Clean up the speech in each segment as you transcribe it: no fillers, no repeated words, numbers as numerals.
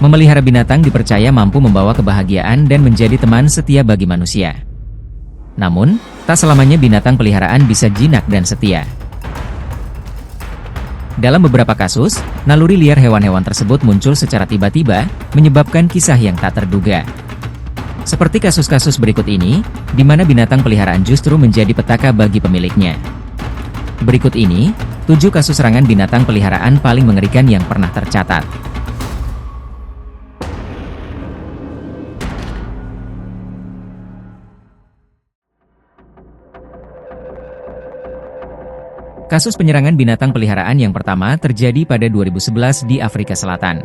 Memelihara binatang dipercaya mampu membawa kebahagiaan dan menjadi teman setia bagi manusia. Namun, tak selamanya binatang peliharaan bisa jinak dan setia. Dalam beberapa kasus, naluri liar hewan-hewan tersebut muncul secara tiba-tiba, menyebabkan kisah yang tak terduga. Seperti kasus-kasus berikut ini, di mana binatang peliharaan justru menjadi petaka bagi pemiliknya. Berikut ini, 7 kasus serangan binatang peliharaan paling mengerikan yang pernah tercatat. Kasus penyerangan binatang peliharaan yang pertama terjadi pada 2011 di Afrika Selatan.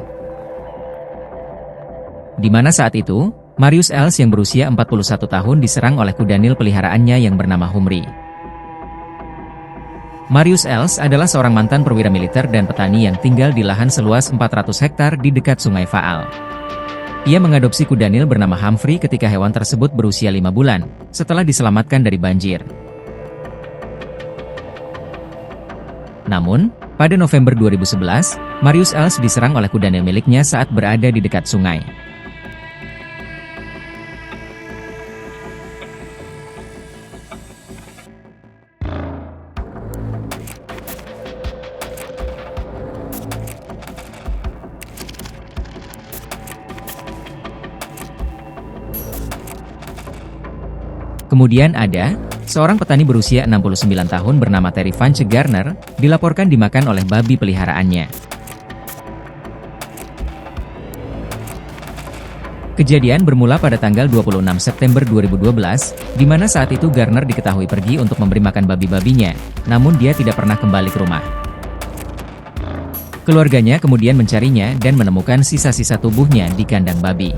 Di mana saat itu, Marius Els yang berusia 41 tahun diserang oleh kudanil peliharaannya yang bernama Humri. Marius Els adalah seorang mantan perwira militer dan petani yang tinggal di lahan seluas 400 hektar di dekat Sungai Vaal. Ia mengadopsi kudanil bernama Humphrey ketika hewan tersebut berusia 5 bulan, setelah diselamatkan dari banjir. Namun, pada November 2011, Marius Els diserang oleh kudanil miliknya saat berada di dekat sungai. Kemudian ada seorang petani berusia 69 tahun bernama Terry Vance Garner, dilaporkan dimakan oleh babi peliharaannya. Kejadian bermula pada tanggal 26 September 2012, di mana saat itu Garner diketahui pergi untuk memberi makan babi-babinya, namun dia tidak pernah kembali ke rumah. Keluarganya kemudian mencarinya dan menemukan sisa-sisa tubuhnya di kandang babi.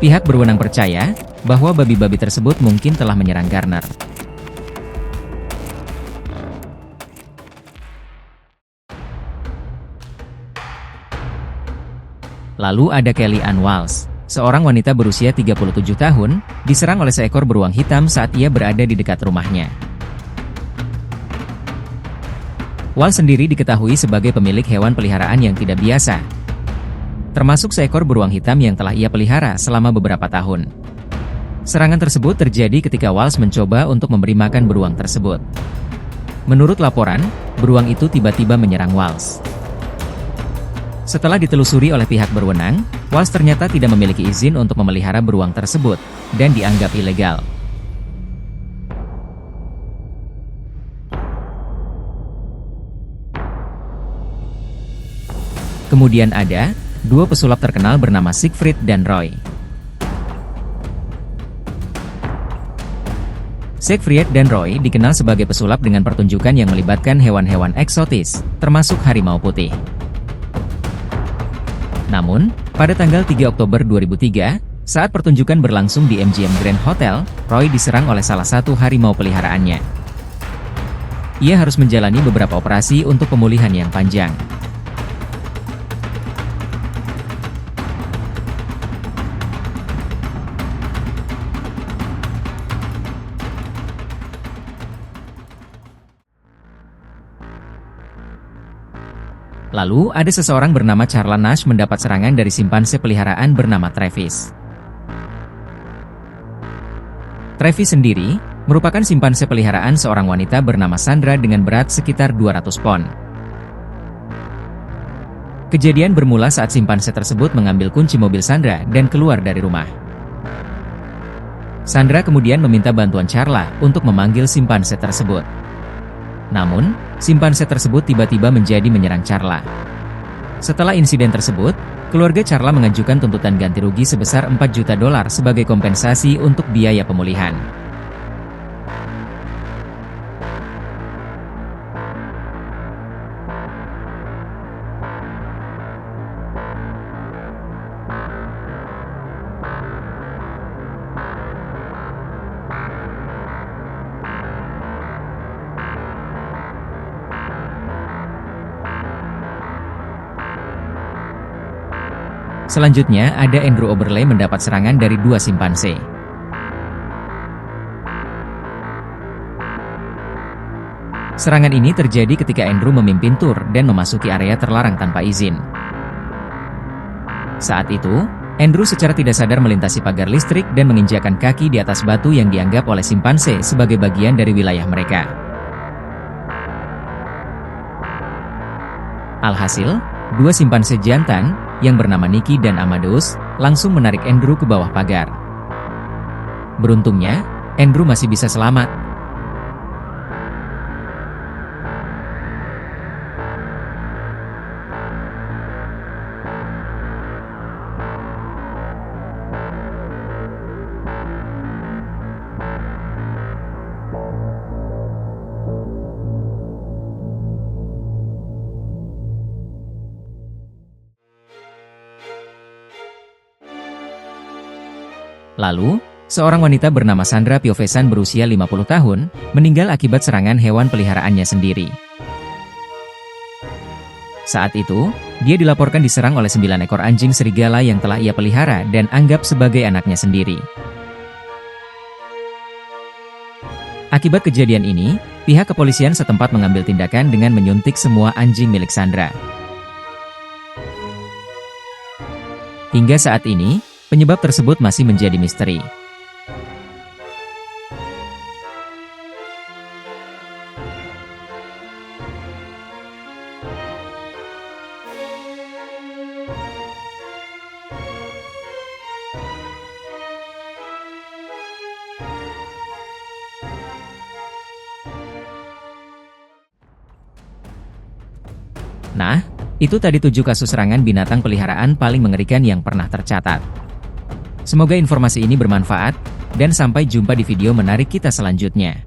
Pihak berwenang percaya bahwa babi-babi tersebut mungkin telah menyerang Garner. Lalu ada Kelly Ann Walsh, seorang wanita berusia 37 tahun, diserang oleh seekor beruang hitam saat ia berada di dekat rumahnya. Walsh sendiri diketahui sebagai pemilik hewan peliharaan yang tidak biasa, termasuk seekor beruang hitam yang telah ia pelihara selama beberapa tahun. Serangan tersebut terjadi ketika Walsh mencoba untuk memberi makan beruang tersebut. Menurut laporan, beruang itu tiba-tiba menyerang Walsh. Setelah ditelusuri oleh pihak berwenang, Walsh ternyata tidak memiliki izin untuk memelihara beruang tersebut, dan dianggap ilegal. Kemudian ada 2 pesulap terkenal bernama Siegfried dan Roy. Siegfried dan Roy dikenal sebagai pesulap dengan pertunjukan yang melibatkan hewan-hewan eksotis, termasuk harimau putih. Namun, pada tanggal 3 Oktober 2003, saat pertunjukan berlangsung di MGM Grand Hotel, Roy diserang oleh salah satu harimau peliharaannya. Ia harus menjalani beberapa operasi untuk pemulihan yang panjang. Lalu, ada seseorang bernama Charla Nash mendapat serangan dari simpanse peliharaan bernama Travis. Travis sendiri merupakan simpanse peliharaan seorang wanita bernama Sandra dengan berat sekitar 200 pon. Kejadian bermula saat simpanse tersebut mengambil kunci mobil Sandra dan keluar dari rumah. Sandra kemudian meminta bantuan Charla untuk memanggil simpanse tersebut. Namun, simpanse tersebut tiba-tiba menjadi menyerang Charla. Setelah insiden tersebut, keluarga Charla mengajukan tuntutan ganti rugi sebesar $4 juta sebagai kompensasi untuk biaya pemulihan. Selanjutnya ada Andrew Oberle mendapat serangan dari 2 simpanse. Serangan ini terjadi ketika Andrew memimpin tur dan memasuki area terlarang tanpa izin. Saat itu, Andrew secara tidak sadar melintasi pagar listrik dan menginjakkan kaki di atas batu yang dianggap oleh simpanse sebagai bagian dari wilayah mereka. Alhasil, dua simpanse jantan, yang bernama Nicky dan Amadeus, langsung menarik Andrew ke bawah pagar. Beruntungnya, Andrew masih bisa selamat. Lalu, seorang wanita bernama Sandra Piovesan berusia 50 tahun, meninggal akibat serangan hewan peliharaannya sendiri. Saat itu, dia dilaporkan diserang oleh 9 ekor anjing serigala yang telah ia pelihara dan anggap sebagai anaknya sendiri. Akibat kejadian ini, pihak kepolisian setempat mengambil tindakan dengan menyuntik semua anjing milik Sandra. Hingga saat ini, penyebab tersebut masih menjadi misteri. Nah, itu tadi 7 kasus serangan binatang peliharaan paling mengerikan yang pernah tercatat. Semoga informasi ini bermanfaat, dan sampai jumpa di video menarik kita selanjutnya.